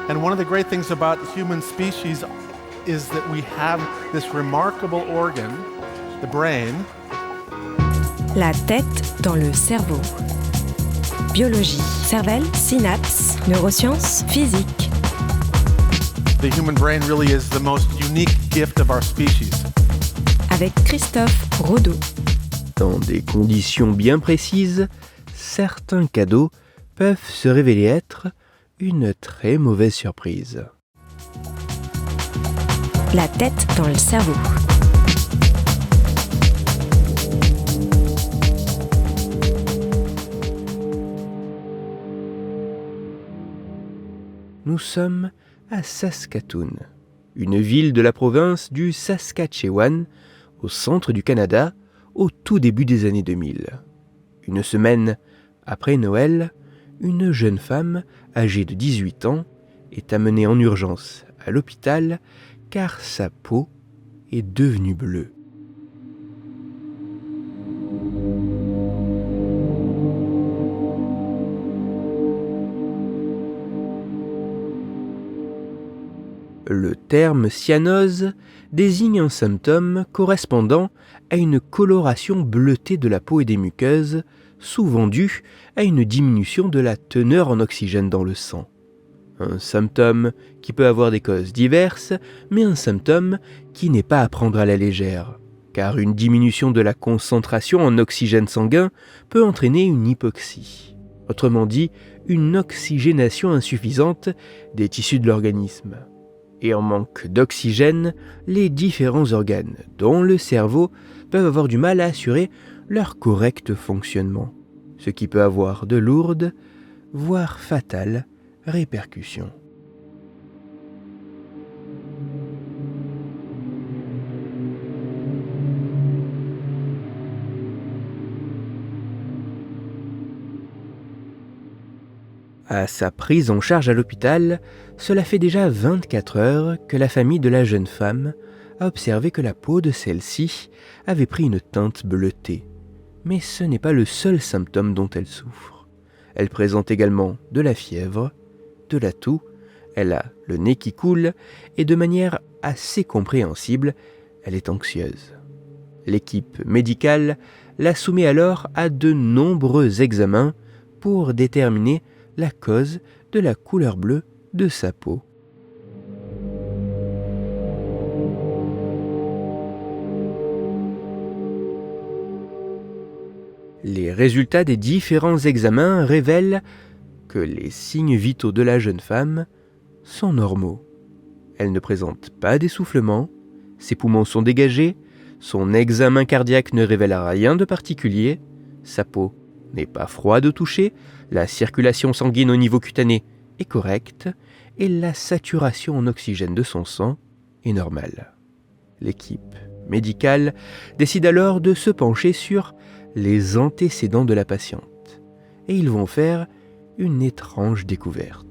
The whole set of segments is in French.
And one of the great things about human species is that we have this remarkable organ, the brain. La tête dans le cerveau. Biologie, cervelle, synapses, neurosciences, physique. The human brain really is the most unique gift of our species. Avec Christophe Rodeau. Dans des conditions bien précises, certains cadeaux peuvent se révéler être une très mauvaise surprise. La tête dans le cerveau. Nous sommes à Saskatoon, une ville de la province du Saskatchewan, au centre du Canada, au tout début des années 2000. Une semaine après Noël, une jeune femme, âgée de 18 ans, est amenée en urgence à l'hôpital car sa peau est devenue bleue. Le terme cyanose désigne un symptôme correspondant à une coloration bleutée de la peau et des muqueuses, souvent due à une diminution de la teneur en oxygène dans le sang. Un symptôme qui peut avoir des causes diverses, mais un symptôme qui n'est pas à prendre à la légère, car une diminution de la concentration en oxygène sanguin peut entraîner une hypoxie. Autrement dit, une oxygénation insuffisante des tissus de l'organisme. Et en manque d'oxygène, les différents organes, dont le cerveau, peuvent avoir du mal à assurer leur correct fonctionnement, ce qui peut avoir de lourdes, voire fatales, répercussions. À sa prise en charge à l'hôpital, cela fait déjà 24 heures que la famille de la jeune femme a observé que la peau de celle-ci avait pris une teinte bleutée. Mais ce n'est pas le seul symptôme dont elle souffre. Elle présente également de la fièvre, de la toux, elle a le nez qui coule et de manière assez compréhensible, elle est anxieuse. L'équipe médicale la soumet alors à de nombreux examens pour déterminer la cause de la couleur bleue de sa peau. Les résultats des différents examens révèlent que les signes vitaux de la jeune femme sont normaux. Elle ne présente pas d'essoufflement, ses poumons sont dégagés, son examen cardiaque ne révèle rien de particulier, sa peau n'est pas froide au toucher, la circulation sanguine au niveau cutané est correcte et la saturation en oxygène de son sang est normale. L'équipe médicale décide alors de se pencher sur les antécédents de la patiente et ils vont faire une étrange découverte.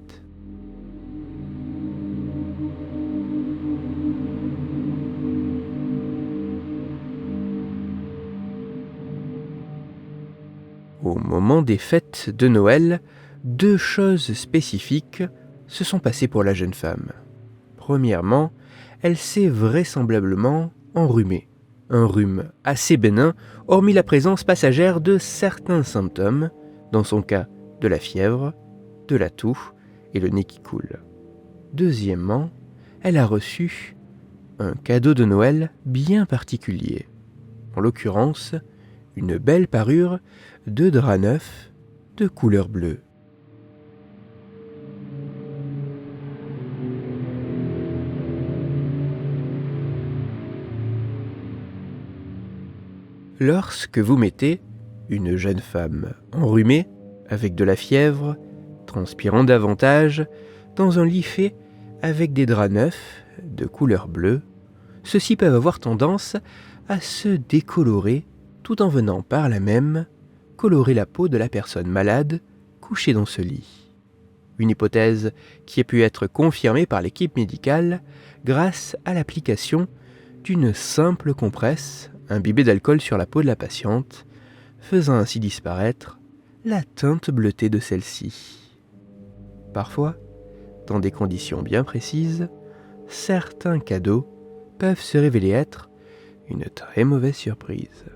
Au moment des fêtes de Noël, deux choses spécifiques se sont passées pour la jeune femme. Premièrement, elle s'est vraisemblablement enrhumée. Un rhume assez bénin, hormis la présence passagère de certains symptômes, dans son cas de la fièvre, de la toux et le nez qui coule. Deuxièmement, elle a reçu un cadeau de Noël bien particulier. En l'occurrence, une belle parure de drap neuf de couleur bleue. Lorsque vous mettez une jeune femme enrhumée, avec de la fièvre, transpirant davantage, dans un lit fait avec des draps neufs de couleur bleue, ceux-ci peuvent avoir tendance à se décolorer tout en venant par là même colorer la peau de la personne malade couchée dans ce lit. Une hypothèse qui a pu être confirmée par l'équipe médicale grâce à l'application d'une simple compresse imbibée d'alcool sur la peau de la patiente, faisant ainsi disparaître la teinte bleutée de celle-ci. Parfois, dans des conditions bien précises, certains cadeaux peuvent se révéler être une très mauvaise surprise.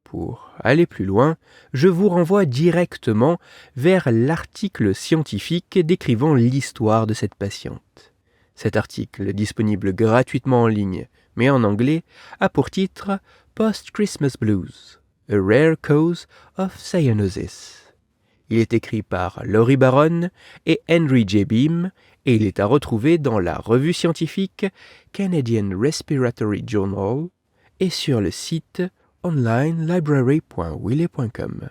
Pour aller plus loin, je vous renvoie directement vers l'article scientifique décrivant l'histoire de cette patiente. Cet article, disponible gratuitement en ligne, mais en anglais, a pour titre « Post-Christmas Blues, a rare cause of cyanosis ». Il est écrit par Laurie Barron et Henry J. Beam et il est à retrouver dans la revue scientifique Canadian Respiratory Journal et sur le site onlinelibrary.wiley.com.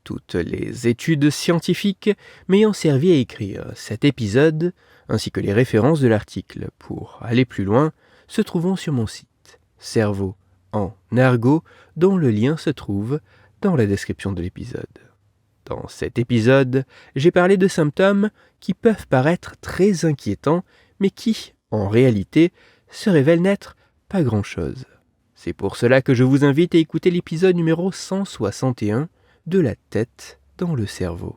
Toutes les études scientifiques m'ayant servi à écrire cet épisode, ainsi que les références de l'article pour aller plus loin, se trouvent sur mon site, Cerveau en argot, dont le lien se trouve dans la description de l'épisode. Dans cet épisode, j'ai parlé de symptômes qui peuvent paraître très inquiétants, mais qui, en réalité, se révèlent n'être pas grand-chose. C'est pour cela que je vous invite à écouter l'épisode numéro 161 de La tête dans le cerveau.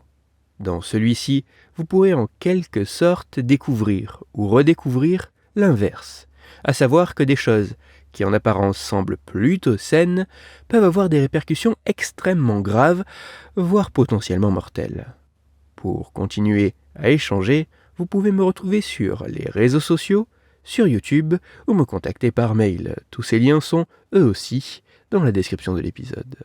Dans celui-ci, vous pourrez en quelque sorte découvrir ou redécouvrir l'inverse, à savoir que des choses qui en apparence semblent plutôt saines peuvent avoir des répercussions extrêmement graves, voire potentiellement mortelles. Pour continuer à échanger, vous pouvez me retrouver sur les réseaux sociaux, sur YouTube ou me contacter par mail. Tous ces liens sont, eux aussi, dans la description de l'épisode.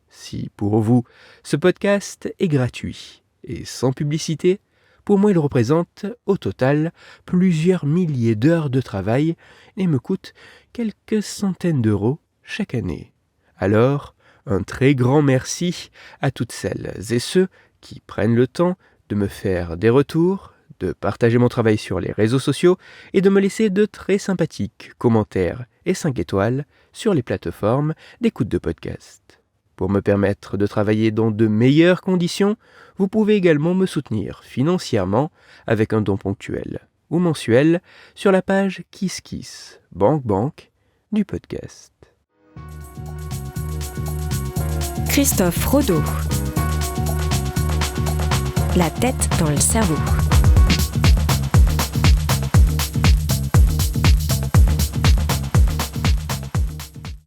Si pour vous, ce podcast est gratuit et sans publicité, pour moi il représente, au total, plusieurs milliers d'heures de travail et me coûte quelques centaines d'euros chaque année. Alors, un très grand merci à toutes celles et ceux qui prennent le temps de me faire des retours, de partager mon travail sur les réseaux sociaux et de me laisser de très sympathiques commentaires et 5 étoiles sur les plateformes d'écoute de podcast. Pour me permettre de travailler dans de meilleures conditions, vous pouvez également me soutenir financièrement avec un don ponctuel ou mensuel sur la page KissKiss, Banque du podcast. Christophe Rodeau. La tête dans le cerveau.